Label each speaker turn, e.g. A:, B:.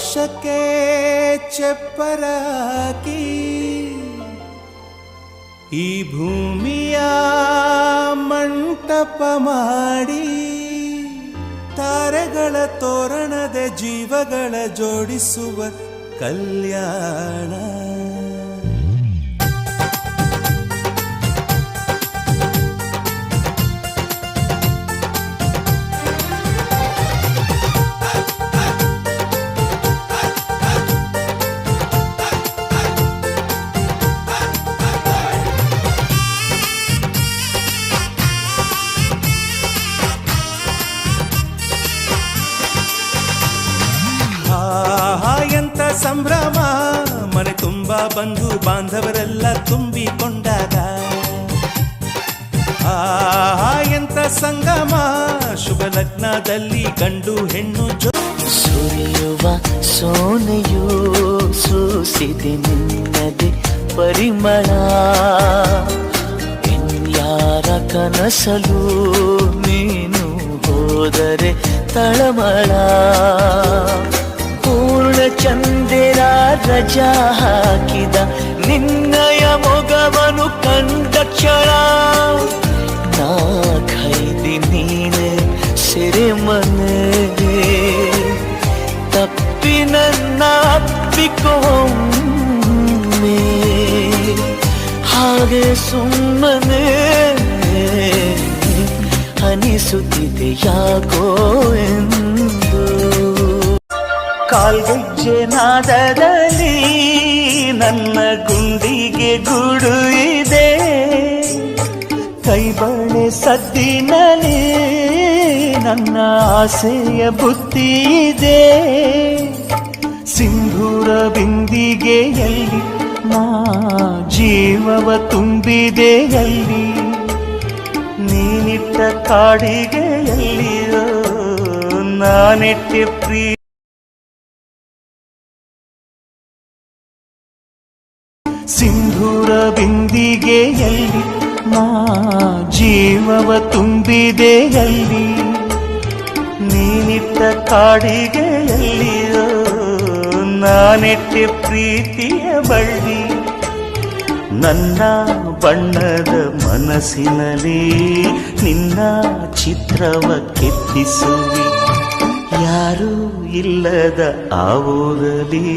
A: ಆಕಾಶಕ್ಕೆ ಚಪ್ಪರಾಕಿ ಈ ಭೂಮಿಯ ಮಂಟಪ ಮಾಡಿ ತಾರೆಗಳ ತೋರಣದ ಜೀವಗಳ ಜೋಡಿಸುವ ಕಲ್ಯಾಣ. ಎಂತ ಸಂಭ್ರಮ, ಮನೆ ತುಂಬ ಬಂಧು ಬಾಂಧವರೆಲ್ಲ ತುಂಬಿಕೊಂಡಾಗ. ಎಂತ ಸಂಗಮ, ಶುಭ ಲಗ್ನದಲ್ಲಿ ಗಂಡು ಹೆಣ್ಣು
B: ಸುರಿಯುವ ಸೋನೆಯೂ ಸೂಸಿದೆ ನಿನ್ನದೆ ಪರಿಮಳ. ಇನ್ಯಾರ ಕನಸಲು ನೀನು ಹೋದರೆ ತಳಮಳ. ಪೂರ್ಣ ಚಂದಿರ ರಜಾ ಹಾಕಿದ ನಿನ್ನಯ ಮೊಗವನು ಕಂಡ ಕ್ಷಣ. ನಾ ಖೈದಿ ನೀನೆ ಸೆರೆಮನೆ, ತಪ್ಪಿ ನನ್ನ ಅಪ್ಪಿಕೊಮ್ಮೆ ಹಾಗೆ ಸುಮ್ಮನೆ ಅನಿಸುತ್ತಿದೆ ಯಾಕೋ ಎಂದು. ಕಾಲ್ಗೆಜ್ಜೆ ನಾದದಲ್ಲಿ ನನ್ನ ಗುಂಡಿಗೆ ಗೂಡು ಇದೆ, ಕೈಬಳೆ ಸದ್ದಿನಲ್ಲಿ ನನ್ನ ಆಸೆಯ ಬುತ್ತಿ ಇದೆ. ಸಿಂಧೂರ ಬಿಂದಿಗೆಯಲ್ಲಿ ನಾ ಜೀವವ ತುಂಬಿದೆಯಲ್ಲಿ, ನೀನಿಟ್ಟ ಕಾಡಿಗೆಯಲ್ಲಿಯೋ ನಾನಿಟ್ಟೆ ಪ್ರೀತಿ. ಸಿಂಧೂರ ಬಿಂದಿಗೆಯಲ್ಲಿ ನಾ ಜೀವವ ತುಂಬಿದೆಯಲ್ಲಿ, ನೀನಿಟ್ಟ ಕಾಡಿಗೆಯಲ್ಲಿಯೋ ನಾನೆಟ್ಟೆ ಪ್ರೀತಿಯ ಬಳ್ಳಿ. ನನ್ನ ಬಣ್ಣದ ಮನಸ್ಸಿನಲ್ಲಿ ನಿನ್ನ ಚಿತ್ರವ ಕೆತ್ತಿಸುವಿ, ಯಾರೂ ಇಲ್ಲದ ಆ ಊರಲ್ಲಿ.